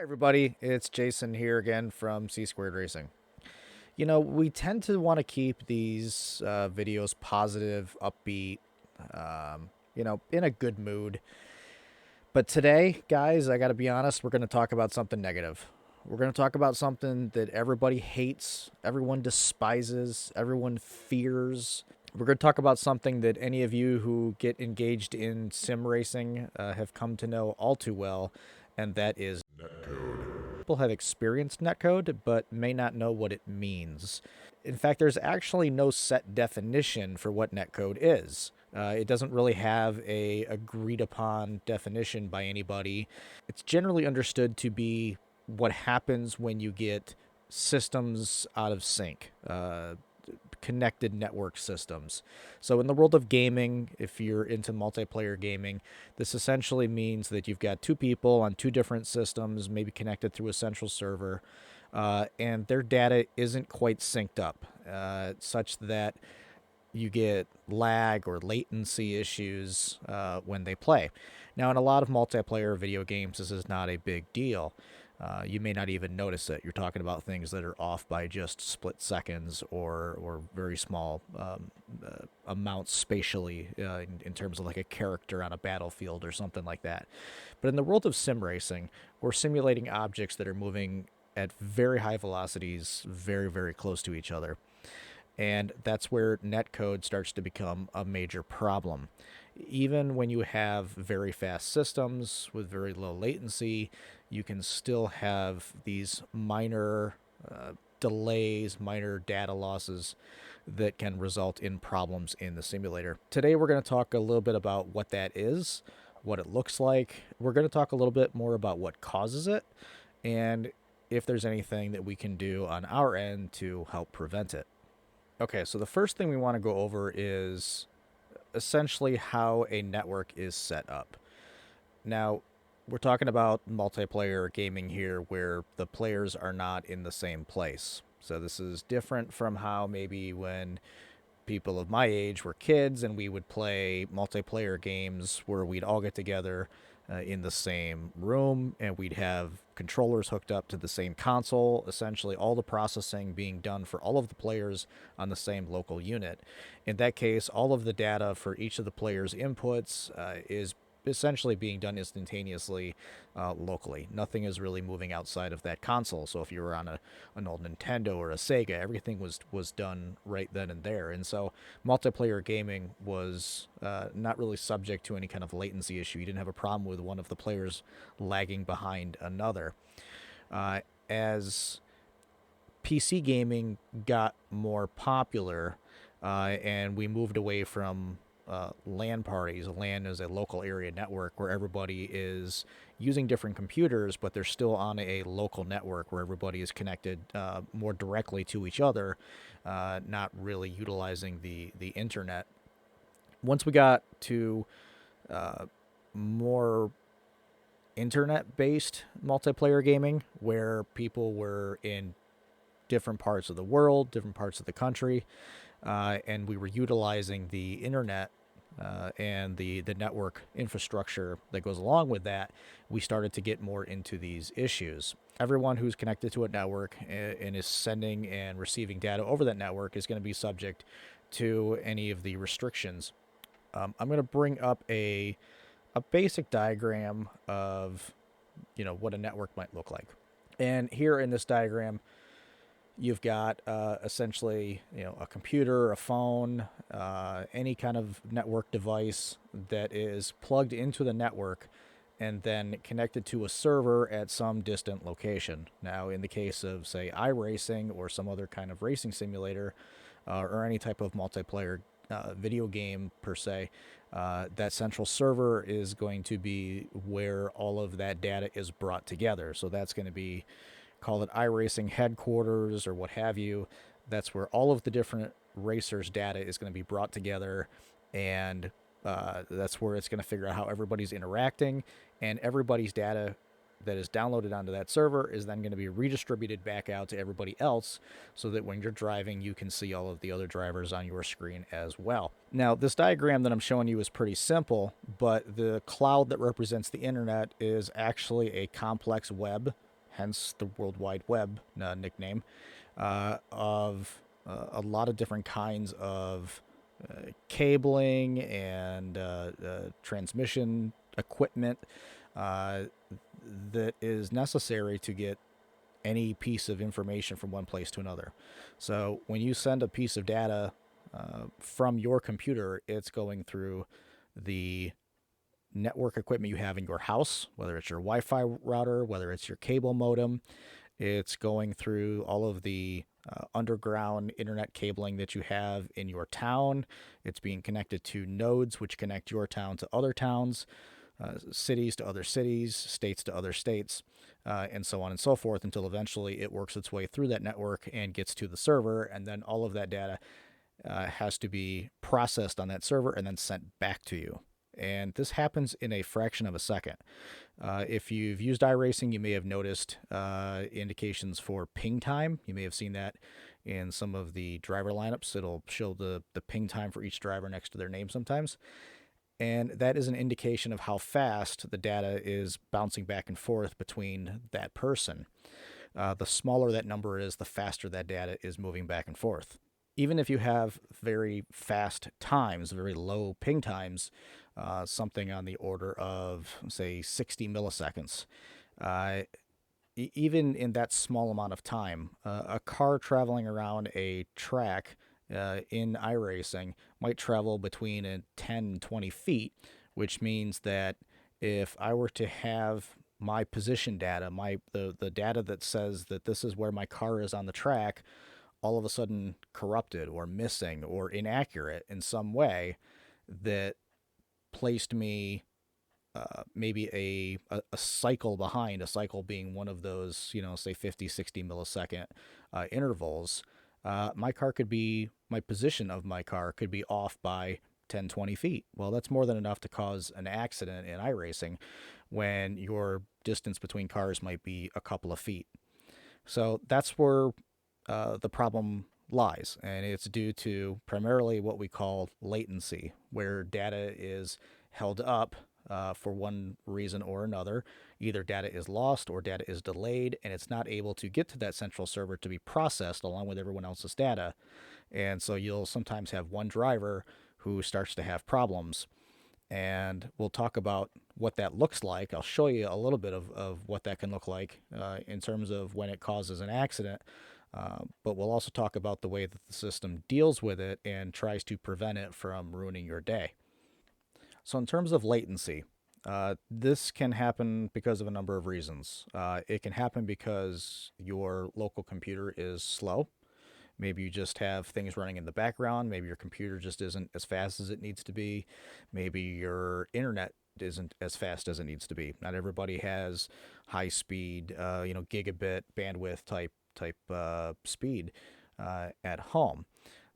Everybody, it's Jason here again from C Squared Racing. We tend to want to keep these videos positive, upbeat, in a good mood. But today, guys, I got to be honest, we're going to talk about something negative. We're going to talk about something that everybody hates, everyone despises, everyone fears. We're going to talk about something that any of you who get engaged in sim racing have come to know all too well, and that is Netcode. People have experienced netcode, but may not know what it means. In fact, there's actually no set definition for what netcode is. It doesn't really have a agreed upon definition by anybody. It's generally understood to be what happens when you get systems out of sync, connected network systems. So in the world of gaming, if you're into multiplayer gaming, this essentially means that you've got two people on two different systems, maybe connected through a central server, and their data isn't quite synced up, such that you get lag or latency issues when they play. Now, in a lot of multiplayer video games, this is not a big deal. You may not even notice it. You're talking about things that are off by just split seconds or very small amounts spatially in terms of like a character on a battlefield or something like that. But in the world of sim racing, we're simulating objects that are moving at very high velocities, very, very close to each other. And that's where netcode starts to become a major problem. Even when you have very fast systems with very low latency, you can still have these minor delays, minor data losses that can result in problems in the simulator. Today, we're going to talk a little bit about what that is, what it looks like. We're going to talk a little bit more about what causes it, and if there's anything that we can do on our end to help prevent it. Okay, so the first thing we want to go over is essentially how a network is set up. Now, we're talking about multiplayer gaming here where the players are not in the same place. So this is different from how maybe when people of my age were kids and we would play multiplayer games where we'd all get together in the same room and we'd have controllers hooked up to the same console, essentially all the processing being done for all of the players on the same local unit. In that case, all of the data for each of the players' inputs is essentially being done instantaneously locally. Nothing is really moving outside of that console. So if you were on an old Nintendo or a Sega, everything was done right then and there. And so multiplayer gaming was not really subject to any kind of latency issue. You didn't have a problem with one of the players lagging behind another. As PC gaming got more popular and we moved away from LAN parties. LAN is a local area network where everybody is using different computers, but they're still on a local network where everybody is connected more directly to each other, not really utilizing the internet. Once we got to more internet-based multiplayer gaming, where people were in different parts of the world, different parts of the country, and we were utilizing the internet and the network infrastructure that goes along with that, we started to get more into these issues. Everyone who's connected to a network and is sending and receiving data over that network is going to be subject to any of the restrictions. I'm going to bring up a basic diagram of what a network might look like. And here in this diagram, you've got essentially, a computer, a phone, any kind of network device that is plugged into the network and then connected to a server at some distant location. Now, in the case of, say, iRacing or some other kind of racing simulator or any type of multiplayer video game per se, that central server is going to be where all of that data is brought together. So that's going to be, call it iRacing headquarters or what have you. That's where all of the different racers' data is going to be brought together, and that's where it's going to figure out how everybody's interacting, and everybody's data that is downloaded onto that server is then going to be redistributed back out to everybody else so that when you're driving, you can see all of the other drivers on your screen as well. Now, this diagram that I'm showing you is pretty simple, but the cloud that represents the internet is actually a complex web hence the World Wide Web nickname, of a lot of different kinds of cabling and transmission equipment uh, that is necessary to get any piece of information from one place to another. So when you send a piece of data from your computer, it's going through the network equipment you have in your house, whether it's your Wi-Fi router, whether it's your cable modem. It's going through all of the underground internet cabling that you have in your town. It's being connected to nodes, which connect your town to other towns, cities to other cities, states to other states, and so on and so forth, until eventually it works its way through that network and gets to the server. And then all of that data has to be processed on that server and then sent back to you. And this happens in a fraction of a second. If you've used iRacing, you may have noticed indications for ping time. You may have seen that in some of the driver lineups. It'll show the ping time for each driver next to their name sometimes. And that is an indication of how fast the data is bouncing back and forth between that person. The smaller that number is, the faster that data is moving back and forth. Even if you have very fast times, very low ping times, something on the order of, say, 60 milliseconds, uh, even in that small amount of time, a car traveling around a track in iRacing might travel between 10 and 20 feet, which means that if I were to have my position data, the data that says that this is where my car is on the track, all of a sudden corrupted or missing or inaccurate in some way, that placed me maybe a cycle behind, a cycle being one of those, say 50, 60 millisecond intervals. My position of my car could be off by 10, 20 feet. Well, that's more than enough to cause an accident in iRacing when your distance between cars might be a couple of feet. So that's where the problem lies, and it's due to primarily what we call latency, where data is held up for one reason or another. Either data is lost or data is delayed, and it's not able to get to that central server to be processed along with everyone else's data. And so you'll sometimes have one driver who starts to have problems. And we'll talk about what that looks like. I'll show you a little bit of what that can look like in terms of when it causes an accident. But we'll also talk about the way that the system deals with it and tries to prevent it from ruining your day. So, in terms of latency, this can happen because of a number of reasons. It can happen because your local computer is slow. Maybe you just have things running in the background. Maybe your computer just isn't as fast as it needs to be. Maybe your internet isn't as fast as it needs to be. Not everybody has high speed, gigabit bandwidth type speed at home.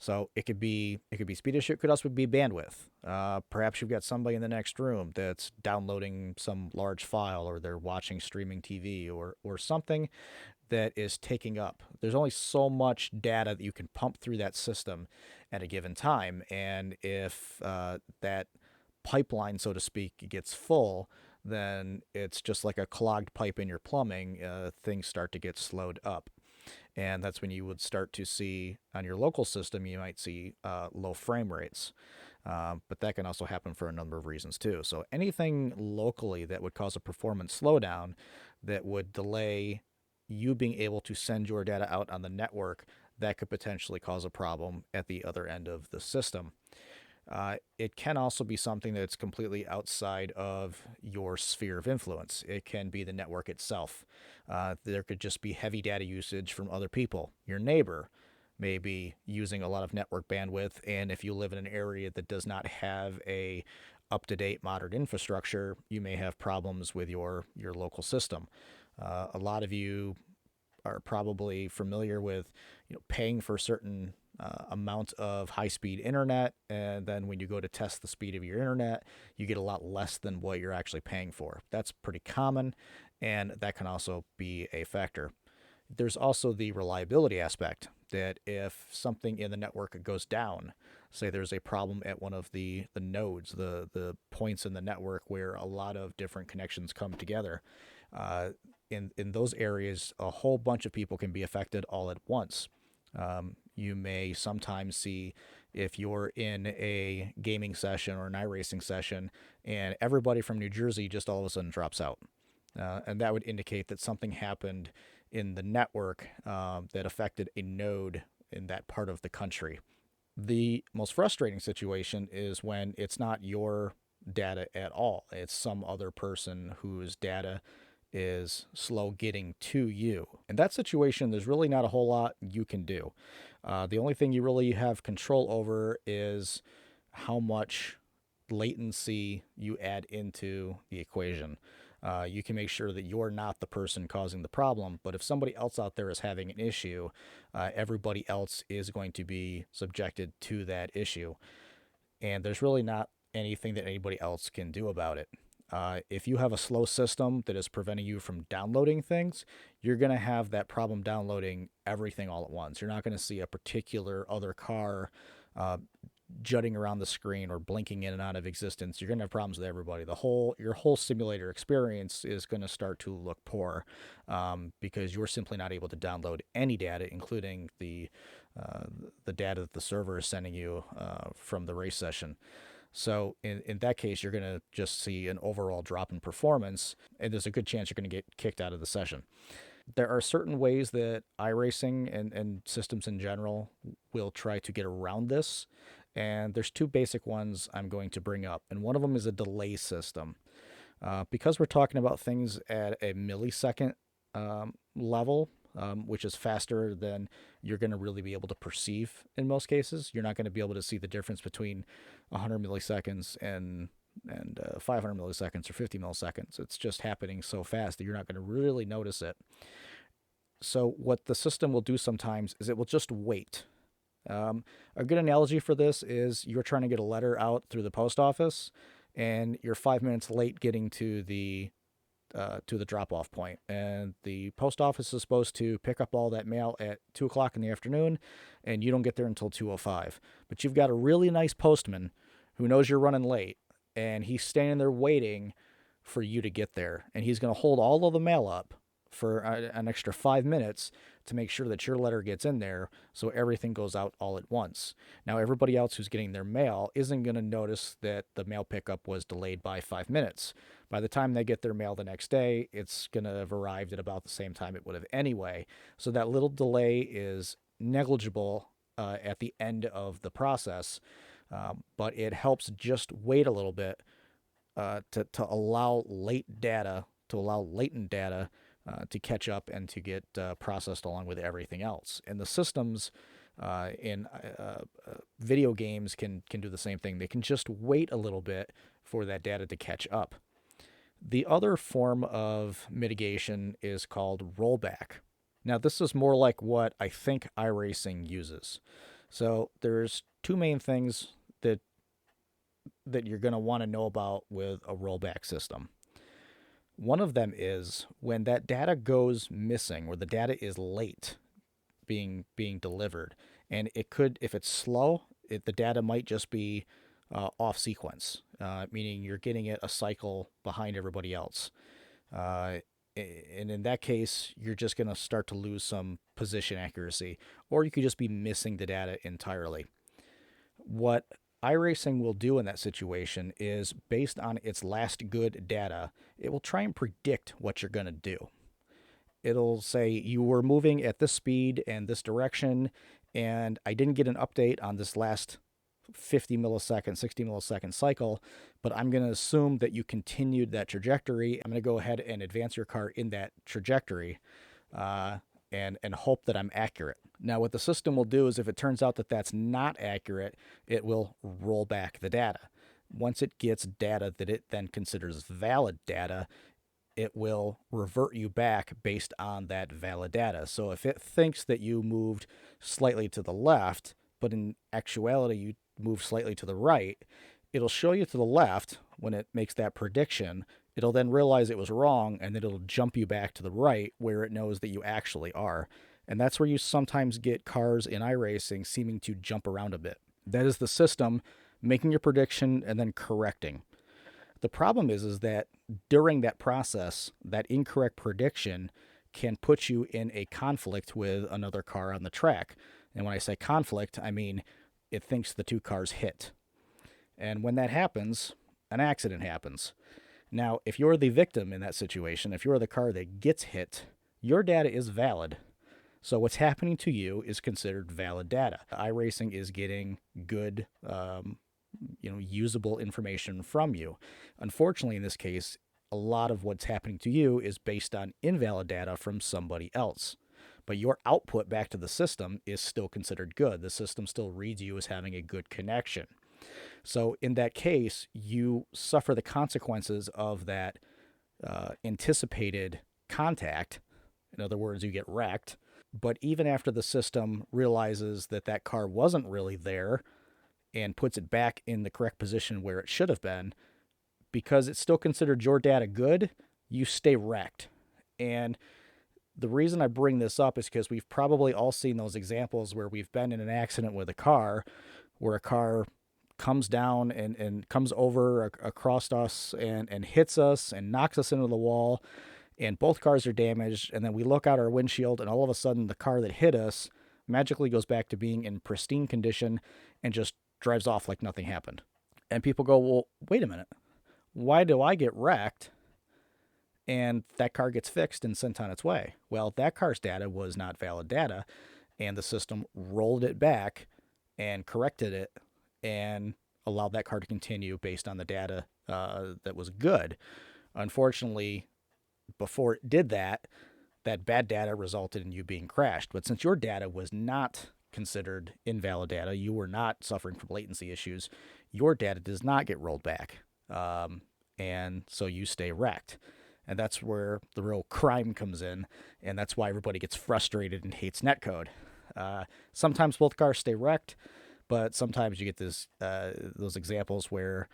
So it could be speed issue. It could also be bandwidth. Perhaps you've got somebody in the next room that's downloading some large file, or they're watching streaming TV, or something that is taking up. There's only so much data that you can pump through that system at a given time, and if that pipeline, so to speak, gets full, then it's just like a clogged pipe in your plumbing. Things start to get slowed up. And that's when you would start to see on your local system, you might see low frame rates. But that can also happen for a number of reasons too. So anything locally that would cause a performance slowdown, that would delay you being able to send your data out on the network, that could potentially cause a problem at the other end of the system. It can also be something that's completely outside of your sphere of influence. It can be the network itself. There could just be heavy data usage from other people. Your neighbor may be using a lot of network bandwidth, and if you live in an area that does not have a up-to-date modern infrastructure, you may have problems with your local system. A lot of you are probably familiar with paying for certain amount of high-speed internet, and then when you go to test the speed of your internet, you get a lot less than what you're actually paying for. That's pretty common, and that can also be a factor. There's also the reliability aspect, that if something in the network goes down, say there's a problem at one of the nodes, the points in the network where a lot of different connections come together, in those areas, a whole bunch of people can be affected all at once. You may sometimes see if you're in a gaming session or an iRacing session and everybody from New Jersey just all of a sudden drops out. And that would indicate that something happened in the network that affected a node in that part of the country. The most frustrating situation is when it's not your data at all. It's some other person whose data is slow getting to you. In that situation, there's really not a whole lot you can do. The only thing you really have control over is how much latency you add into the equation. You can make sure that you're not the person causing the problem, but if somebody else out there is having an issue, everybody else is going to be subjected to that issue. And there's really not anything that anybody else can do about it. If you have a slow system that is preventing you from downloading things, you're going to have that problem downloading everything all at once. You're not going to see a particular other car jutting around the screen or blinking in and out of existence. You're going to have problems with everybody. Your whole simulator experience is going to start to look poor because you're simply not able to download any data, including the data that the server is sending you from the race session. So in that case, you're going to just see an overall drop in performance, and there's a good chance you're going to get kicked out of the session. There are certain ways that iRacing and systems in general will try to get around this, and there's two basic ones I'm going to bring up, and one of them is a delay system. Because we're talking about things at a millisecond level, which is faster than you're going to really be able to perceive in most cases. You're not going to be able to see the difference between 100 milliseconds and 500 milliseconds or 50 milliseconds. It's just happening so fast that you're not going to really notice it. So what the system will do sometimes is it will just wait. A good analogy for this is you're trying to get a letter out through the post office, and you're 5 minutes late getting to the drop-off point, and the post office is supposed to pick up all that mail at 2 o'clock in the afternoon, and you don't get there until 2:05. But you've got a really nice postman who knows you're running late, and he's standing there waiting for you to get there, and he's going to hold all of the mail up for an extra 5 minutes to make sure that your letter gets in there so everything goes out all at once. Now, everybody else who's getting their mail isn't going to notice that the mail pickup was delayed by 5 minutes. By the time they get their mail the next day, it's going to have arrived at about the same time it would have anyway. So that little delay is negligible at the end of the process, but it helps just wait a little bit to allow latent data to catch up and to get processed along with everything else. And the systems in video games can do the same thing. They can just wait a little bit for that data to catch up. The other form of mitigation is called rollback. Now, this is more like what I think iRacing uses. So there's two main things that you're going to want to know about with a rollback system. One of them is when that data goes missing or the data is late being delivered, and it could, if it's slow, the data might just be off sequence, meaning you're getting it a cycle behind everybody else. And in that case, you're just going to start to lose some position accuracy, or you could just be missing the data entirely. What iRacing will do in that situation is, based on its last good data, it will try and predict what you're going to do. It'll say you were moving at this speed and this direction, and I didn't get an update on this last 50 millisecond, 60 millisecond cycle, but I'm going to assume that you continued that trajectory. I'm going to go ahead and advance your car in that trajectory and hope that I'm accurate. Now, what the system will do is if it turns out that that's not accurate, it will roll back the data. Once it gets data that it then considers valid data, it will revert you back based on that valid data. So if it thinks that you moved slightly to the left, but in actuality you moved slightly to the right, it'll show you to the left when it makes that prediction. It'll then realize it was wrong, and then it'll jump you back to the right where it knows that you actually are. And that's where you sometimes get cars in iRacing seeming to jump around a bit. That is the system making your prediction and then correcting. The problem is that during that process, that incorrect prediction can put you in a conflict with another car on the track. And when I say conflict, I mean it thinks the two cars hit. And when that happens, an accident happens. Now, if you're the victim in that situation, if you're the car that gets hit, your data is valid. So what's happening to you is considered valid data. iRacing is getting good, usable information from you. Unfortunately, in this case, a lot of what's happening to you is based on invalid data from somebody else. But your output back to the system is still considered good. The system still reads you as having a good connection. So in that case, you suffer the consequences of that anticipated contact. In other words, you get wrecked. But even after the system realizes that that car wasn't really there and puts it back in the correct position where it should have been, because it's still considered your data good, you stay wrecked. And the reason I bring this up is because we've probably all seen those examples where we've been in an accident with a car, where a car comes down and comes over across us and hits us and knocks us into the wall, and both cars are damaged, and then we look out our windshield, and all of a sudden the car that hit us magically goes back to being in pristine condition and just drives off like nothing happened. And people go, well, wait a minute. Why do I get wrecked and that car gets fixed and sent on its way? Well, that car's data was not valid data, and the system rolled it back and corrected it and allowed that car to continue based on the data that was good. Unfortunately, before it did that, that bad data resulted in you being crashed. But since your data was not considered invalid data, you were not suffering from latency issues, your data does not get rolled back. And so you stay wrecked. And that's where the real crime comes in. And that's why everybody gets frustrated and hates Netcode. Sometimes both cars stay wrecked, but sometimes you get those examples where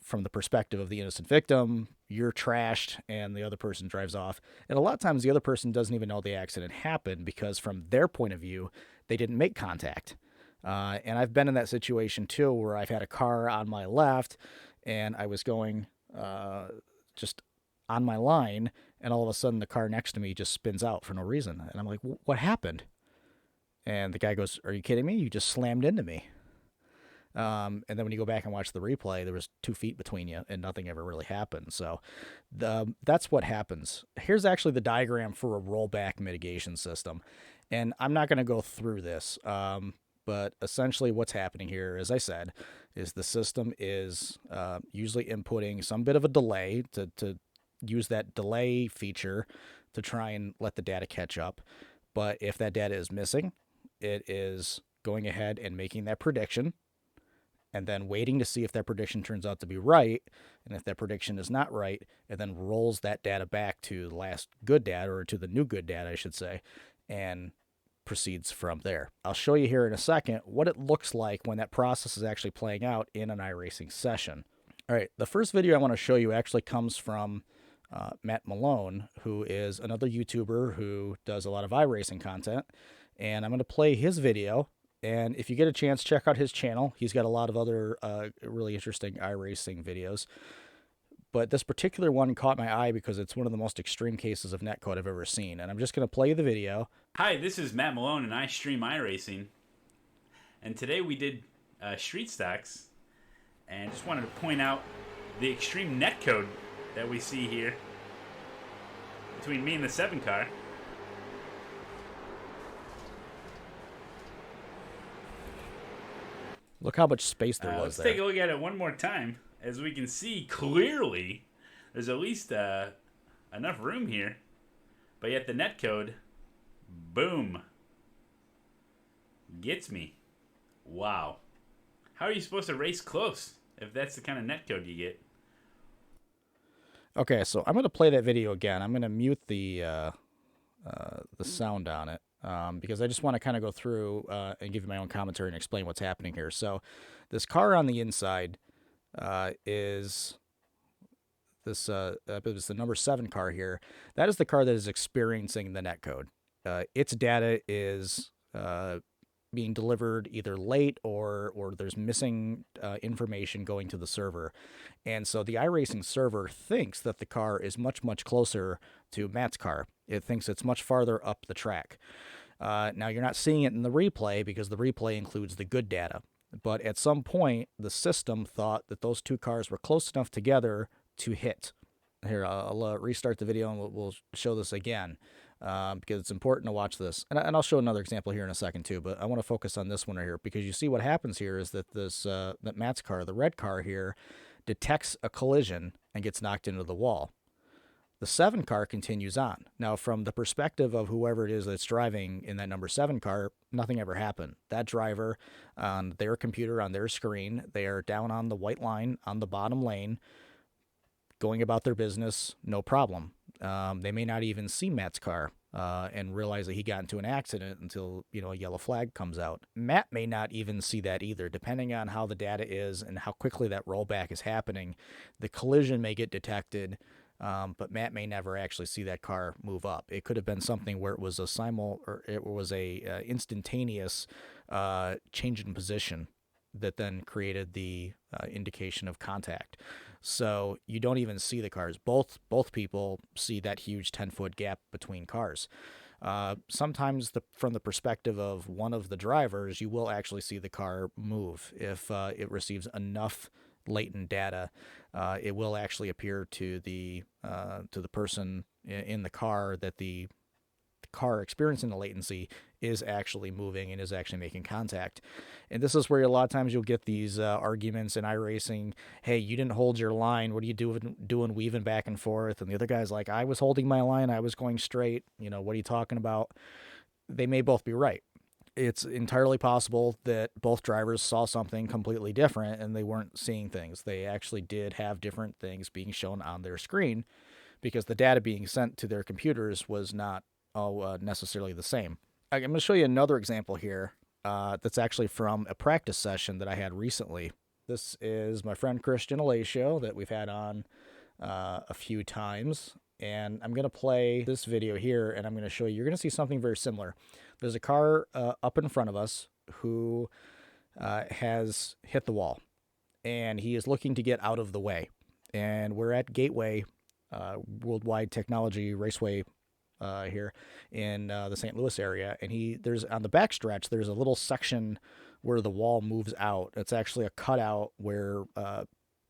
from the perspective of the innocent victim, you're trashed and the other person drives off. And a lot of times the other person doesn't even know the accident happened because from their point of view, they didn't make contact. And I've been in that situation too, where I've had a car on my left and I was going just on my line, and all of a sudden the car next to me just spins out for no reason. And I'm like, what happened? And the guy goes, are you kidding me? You just slammed into me. And then when you go back and watch the replay, there was 2 feet between you and nothing ever really happened. So that's what happens. Here's actually the diagram for a rollback mitigation system. And I'm not going to go through this, but essentially what's happening here, as I said, is the system is usually inputting some bit of a delay to use that delay feature to try and let the data catch up. But if that data is missing, it is going ahead and making that prediction and then waiting to see if that prediction turns out to be right. And if that prediction is not right, it then rolls that data back to the last good data, or to the new good data, I should say, and proceeds from there. I'll show you here in a second what it looks like when that process is actually playing out in an iRacing session. All right, the first video I want to show you actually comes from Matt Malone, who is another YouTuber who does a lot of iRacing content. And I'm going to play his video. And if you get a chance, check out his channel. He's got a lot of other really interesting iRacing videos. But this particular one caught my eye because it's one of the most extreme cases of netcode I've ever seen. And I'm just going to play the video. Hi, this is Matt Malone, and I stream iRacing. And today we did street stacks. And just wanted to point out the extreme netcode that we see here between me and the 7 car. Look how much space there was Let's there. take a look at it one more time. As we can see clearly, there's at least enough room here. But yet the netcode, boom, gets me. Wow. How are you supposed to race close if that's the kind of netcode you get? Okay, so I'm going to play that video again. I'm going to mute the sound on it because I just want to kind of go through and give you my own commentary and explain what's happening here. So this car on the inside is this it's the number 7 car here. That is the car that is experiencing the netcode. Its data is being delivered either late or there's missing information going to the server. And so the iRacing server thinks that the car is much, much closer to Matt's car. It thinks it's much farther up the track. Now, you're not seeing it in the replay because the replay includes the good data. But at some point, the system thought that those two cars were close enough together to hit. Here, I'll restart the video and we'll show this again because it's important to watch this. And I'll show another example here in a second too, but I want to focus on this one right here because you see what happens here is that that Matt's car, the red car here, detects a collision and gets knocked into the wall. The 7 car continues on. Now, from the perspective of whoever it is that's driving in that number 7 car, nothing ever happened. That driver, on their computer, on their screen, they are down on the white line on the bottom lane, going about their business, no problem. They may not even see Matt's car and realize that he got into an accident until a yellow flag comes out. Matt may not even see that either, depending on how the data is and how quickly that rollback is happening. The collision may get detected. But Matt may never actually see that car move up. It could have been something where it was a instantaneous change in position that then created the indication of contact. So you don't even see the cars. Both people see that huge 10-foot gap between cars. Sometimes from the perspective of one of the drivers, you will actually see the car move if it receives enough latent data. It will actually appear to the person in the car that the car experiencing the latency is actually moving and is actually making contact. And this is where a lot of times you'll get these arguments in iRacing. Hey, you didn't hold your line. What are you doing weaving back and forth? And the other guy's like, I was holding my line. I was going straight. What are you talking about? They may both be right. It's entirely possible that both drivers saw something completely different and they weren't seeing things. They actually did have different things being shown on their screen because the data being sent to their computers was not all necessarily the same. I'm going to show you another example here that's actually from a practice session that I had recently. This is my friend Christian Alacio that we've had on a few times. And I'm going to play this video here and I'm going to show you. You're going to see something very similar. There's a car up in front of us who has hit the wall, and he is looking to get out of the way. And we're at Gateway Worldwide Technology Raceway here in the St. Louis area, and there's on the backstretch there's a little section where the wall moves out. It's actually a cutout where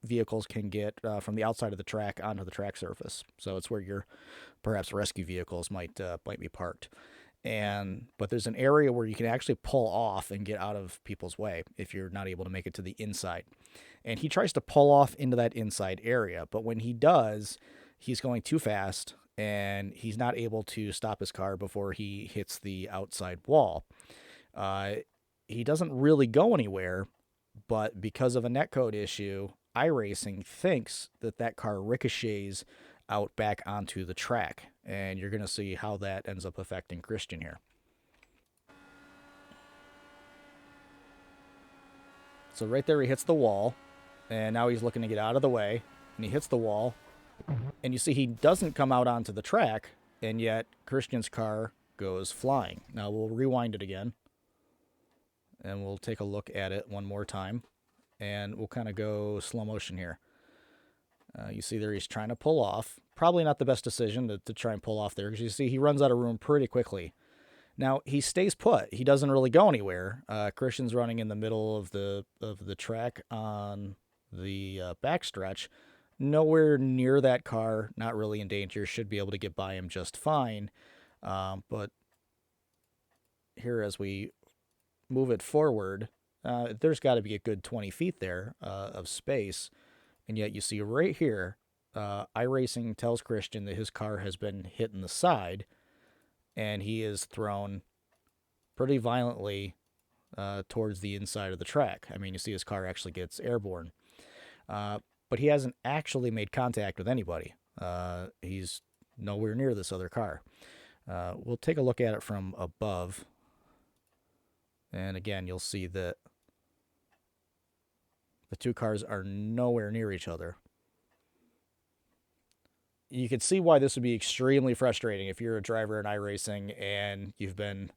vehicles can get from the outside of the track onto the track surface. So it's where your perhaps rescue vehicles might be parked. But there's an area where you can actually pull off and get out of people's way if you're not able to make it to the inside. And he tries to pull off into that inside area, but when he does, he's going too fast and he's not able to stop his car before he hits the outside wall. He doesn't really go anywhere, but because of a netcode issue, iRacing thinks that car ricochets out back onto the track. And you're going to see how that ends up affecting Christian here. So right there he hits the wall, and now he's looking to get out of the way, and he hits the wall, and you see he doesn't come out onto the track, and yet Christian's car goes flying. Now we'll rewind it again, and we'll take a look at it one more time, and we'll kind of go slow motion here. You see there he's trying to pull off. Probably not the best decision to try and pull off there, because you see he runs out of room pretty quickly. Now he stays put. He doesn't really go anywhere. Christian's running in the middle of the track on the backstretch, nowhere near that car. Not really in danger. Should be able to get by him just fine. But here, as we move it forward, there's got to be a good 20 feet there of space. And yet you see right here, iRacing tells Christian that his car has been hit in the side, and he is thrown pretty violently towards the inside of the track. I mean, you see his car actually gets airborne. But he hasn't actually made contact with anybody. He's nowhere near this other car. We'll take a look at it from above. And again, you'll see that the two cars are nowhere near each other. You can see why this would be extremely frustrating if you're a driver in iRacing and you've been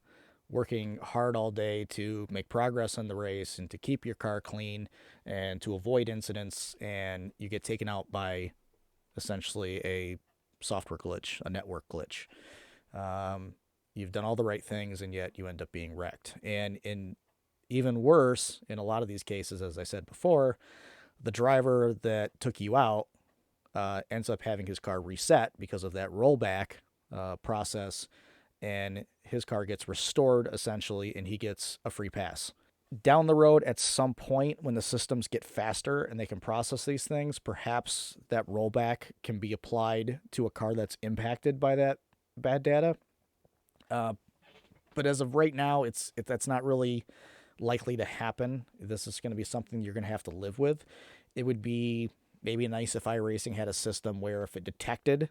working hard all day to make progress on the race and to keep your car clean and to avoid incidents, and you get taken out by essentially a software glitch, a network glitch. Um, you've done all the right things, and yet you end up being wrecked. And in even worse, in a lot of these cases, as I said before, the driver that took you out ends up having his car reset because of that rollback process, and his car gets restored essentially, and he gets a free pass. Down the road, at some point, when the systems get faster and they can process these things, perhaps that rollback can be applied to a car that's impacted by that bad data. Uh, but as of right now, that's not really likely to happen. This is going to be something you're going to have to live with. It would be maybe nice if iRacing had a system where if it detected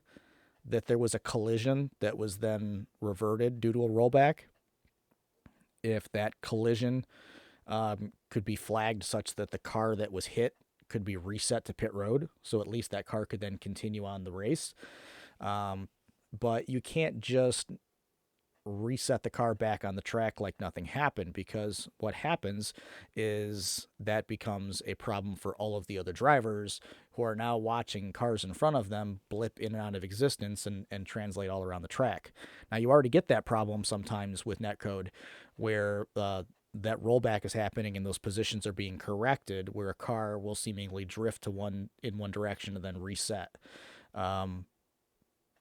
that there was a collision that was then reverted due to a rollback, if that collision could be flagged such that the car that was hit could be reset to pit road, so at least that car could then continue on the race. Um, but you can't just reset the car back on the track like nothing happened, because what happens is that becomes a problem for all of the other drivers who are now watching cars in front of them blip in and out of existence and translate all around the track. Now, you already get that problem sometimes with netcode where that rollback is happening and those positions are being corrected, where a car will seemingly drift to one in one direction and then reset. Um,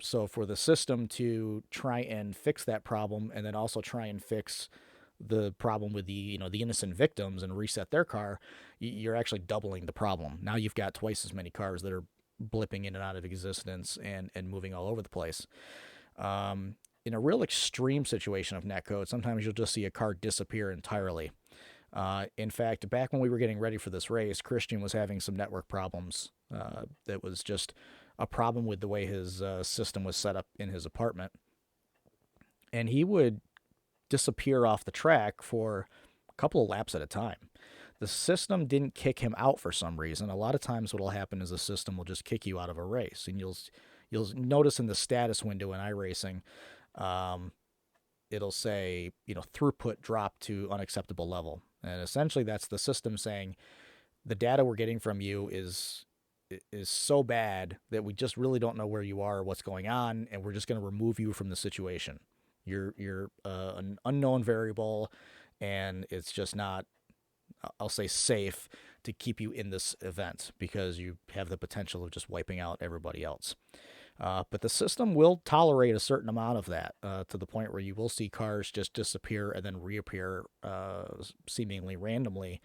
so for the system to try and fix that problem, and then also try and fix the problem with the innocent victims and reset their car, you're actually doubling the problem. Now you've got twice as many cars that are blipping in and out of existence and moving all over the place. In a real extreme situation of netcode, sometimes you'll just see a car disappear entirely. In fact, back when we were getting ready for this race, Christian was having some network problems. That was just a problem with the way his system was set up in his apartment. And he would disappear off the track for a couple of laps at a time. The system didn't kick him out for some reason. A lot of times, what will happen is the system will just kick you out of a race, and you'll notice in the status window in iRacing, um, it'll say throughput dropped to unacceptable level, and essentially that's the system saying the data we're getting from you is so bad that we just really don't know where you are or what's going on, and we're just going to remove you from the situation. You're an unknown variable, and it's just not, I'll say, safe to keep you in this event because you have the potential of just wiping out everybody else. But the system will tolerate a certain amount of that to the point where you will see cars just disappear and then reappear seemingly randomly.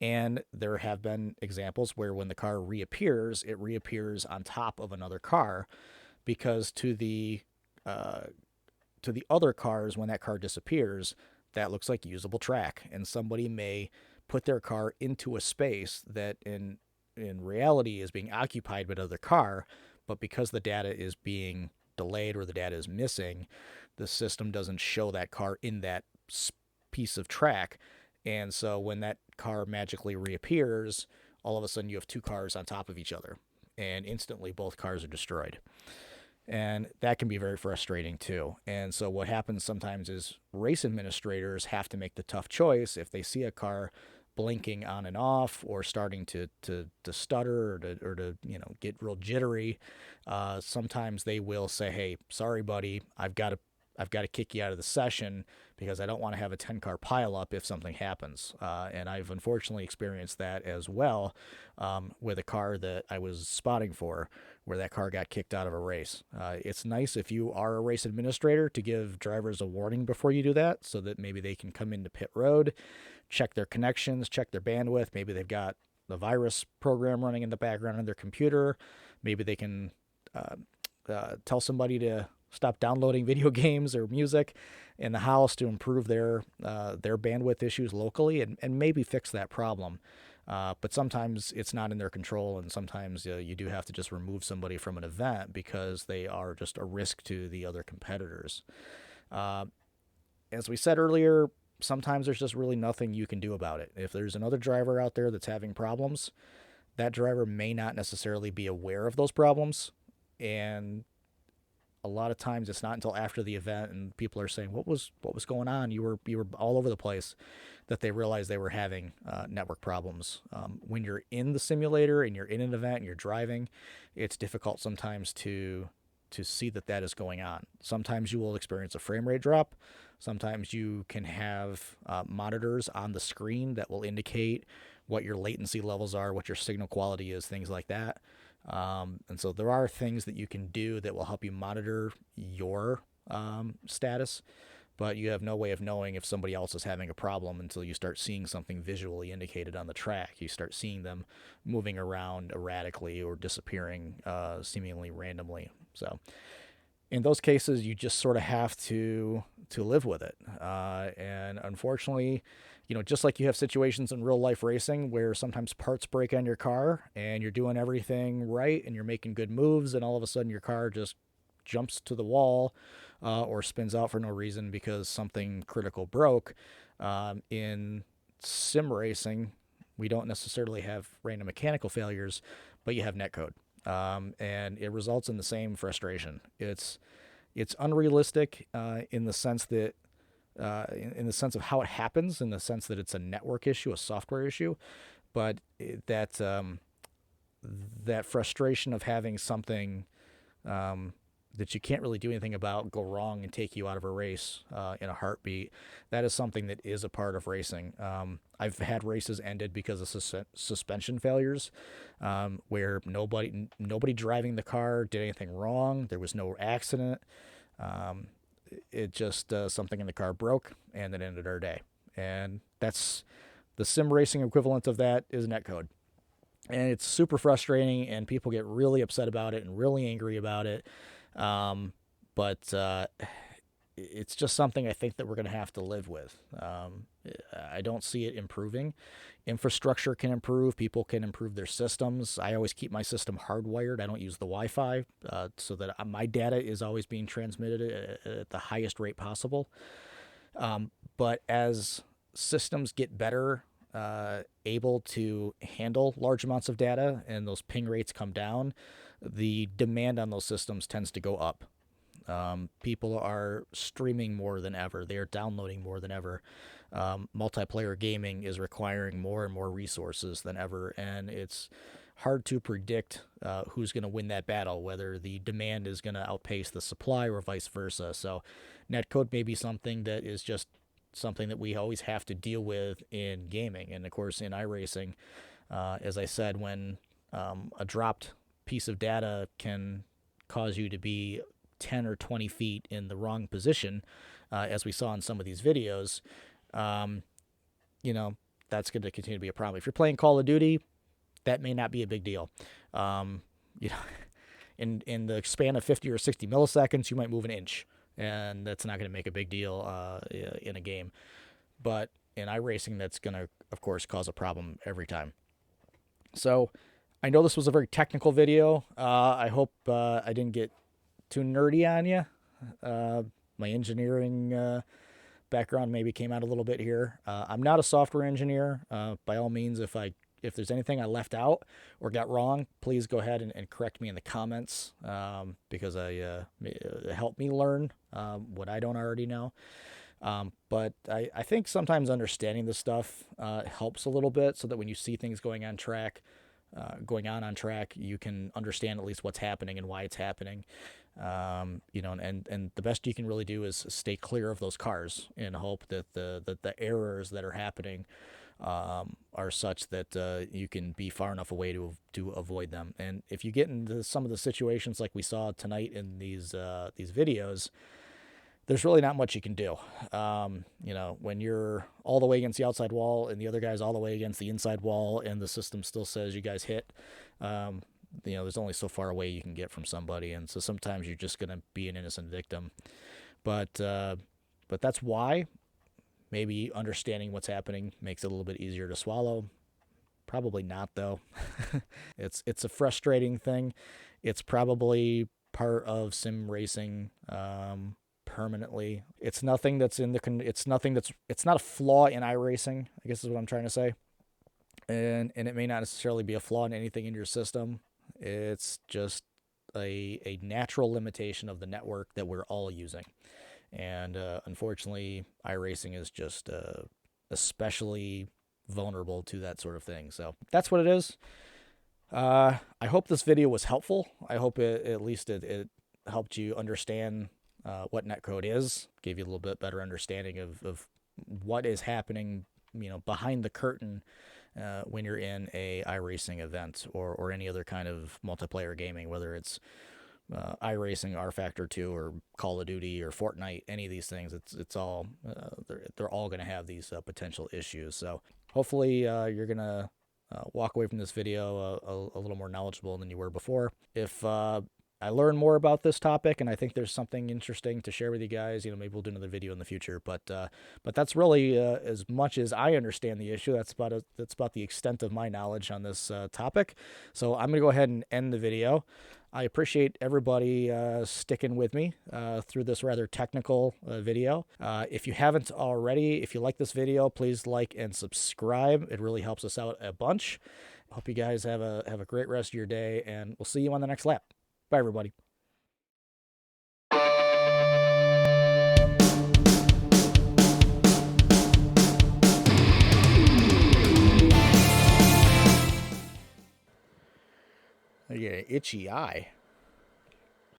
And there have been examples where when the car reappears, it reappears on top of another car because uh, to the other cars, when that car disappears, that looks like usable track, and somebody may put their car into a space that in reality is being occupied by another car, but because the data is being delayed or the data is missing, the system doesn't show that car in that piece of track. And so when that car magically reappears, all of a sudden you have two cars on top of each other, and instantly both cars are destroyed. And that can be very frustrating too. And so what happens sometimes is race administrators have to make the tough choice if they see a car blinking on and off or starting to stutter or to get real jittery. Sometimes they will say, "Hey, sorry, buddy, I've got to kick you out of the session because I don't want to have a 10-car pileup if something happens." And I've unfortunately experienced that as well with a car that I was spotting for, where that car got kicked out of a race. It's nice if you are a race administrator to give drivers a warning before you do that, so that maybe they can come into pit road, check their connections, check their bandwidth. Maybe they've got the virus program running in the background on their computer. Maybe they can tell somebody to stop downloading video games or music in the house to improve their bandwidth issues locally, and maybe fix that problem. But sometimes it's not in their control, and sometimes you do have to just remove somebody from an event because they are just a risk to the other competitors. Uh, as we said earlier, sometimes there's just really nothing you can do about it. If there's another driver out there that's having problems, that driver may not necessarily be aware of those problems, and a lot of times it's not until after the event and people are saying, what was going on? You were all over the place, that they realize they were having network problems. When you're in the simulator and you're in an event and you're driving, it's difficult sometimes to see that that is going on. Sometimes you will experience a frame rate drop. Sometimes you can have monitors on the screen that will indicate what your latency levels are, what your signal quality is, things like that. And so there are things that you can do that will help you monitor your status, but you have no way of knowing if somebody else is having a problem until you start seeing something visually indicated on the track. You start seeing them moving around erratically or disappearing seemingly randomly. So in those cases, you just sort of have to live with it. And unfortunately, just like you have situations in real life racing where sometimes parts break on your car and you're doing everything right and you're making good moves, and all of a sudden your car just jumps to the wall or spins out for no reason because something critical broke. In sim racing, we don't necessarily have random mechanical failures, but you have netcode. And it results in the same frustration. It's unrealistic in the sense that in the sense of how it happens, in the sense that it's a network issue, a software issue, but that frustration of having something that you can't really do anything about go wrong and take you out of a race in a heartbeat. That is something that is a part of racing. I've had races ended because of suspension failures, where nobody driving the car did anything wrong. There was no accident. It just something in the car broke, and it ended our day. And that's the sim racing equivalent of that is netcode. And it's super frustrating, and people get really upset about it and really angry about it. But it's just something I think that we're going to have to live with. I don't see it improving. Infrastructure can improve. People can improve their systems. I always keep my system hardwired. I don't use the Wi-Fi so that my data is always being transmitted at the highest rate possible. But as systems get better, able to handle large amounts of data and those ping rates come down, the demand on those systems tends to go up. People are streaming more than ever. They are downloading more than ever. Multiplayer gaming is requiring more and more resources than ever, and it's hard to predict who's going to win that battle, whether the demand is going to outpace the supply or vice versa. So netcode may be something that is just something that we always have to deal with in gaming. And of course, in iRacing, as I said, when a dropped piece of data can cause you to be 10 or 20 feet in the wrong position, as we saw in some of these videos, um, that's going to continue to be a problem. If you're playing Call of Duty, that may not be a big deal. Um, you know, in the span of 50 or 60 milliseconds, you might move an inch, and that's not going to make a big deal in a game. But in iRacing, that's going to, of course, cause a problem every time. So I know this was a very technical video. I hope I didn't get too nerdy on you. My engineering background maybe came out a little bit here. I'm not a software engineer. By all means, if there's anything I left out or got wrong, please go ahead and correct me in the comments, because it helped me learn what I don't already know. But I think sometimes understanding this stuff helps a little bit, so that when you see things going on track, you can understand at least what's happening and why it's happening. And the best you can really do is stay clear of those cars and hope that the errors that are happening are such that you can be far enough away to avoid them. And if you get into some of the situations like we saw tonight in these videos, there's really not much you can do. When you're all the way against the outside wall and the other guy's all the way against the inside wall, and the system still says you guys hit, there's only so far away you can get from somebody, and so sometimes you're just gonna be an innocent victim. But that's why maybe understanding what's happening makes it a little bit easier to swallow. Probably not, though. It's a frustrating thing. It's probably part of sim racing. Permanently, it's nothing that's it's not a flaw in iRacing, I guess is what I'm trying to say. And it may not necessarily be a flaw in anything in your system. It's just a natural limitation of the network that we're all using. And unfortunately, iRacing is just especially vulnerable to that sort of thing. So that's what it is. I hope this video was helpful. I hope at least it helped you understand what Netcode is, gave you a little bit better understanding of what is happening, behind the curtain when you're in a iRacing event or any other kind of multiplayer gaming, whether it's iRacing, R Factor 2, or Call of Duty, or Fortnite. Any of these things, it's all they're all going to have these potential issues. So hopefully you're gonna walk away from this video a little more knowledgeable than you were before. If I learn more about this topic and I think there's something interesting to share with you guys, maybe we'll do another video in the future. But that's really as much as I understand the issue. That's about the extent of my knowledge on this topic. So I'm gonna go ahead and end the video. I appreciate everybody sticking with me through this rather technical video. If you haven't already, if you like this video, please like and subscribe. It really helps us out a bunch. Hope you guys have a great rest of your day, and we'll see you on the next lap. Bye, everybody. I get an itchy eye.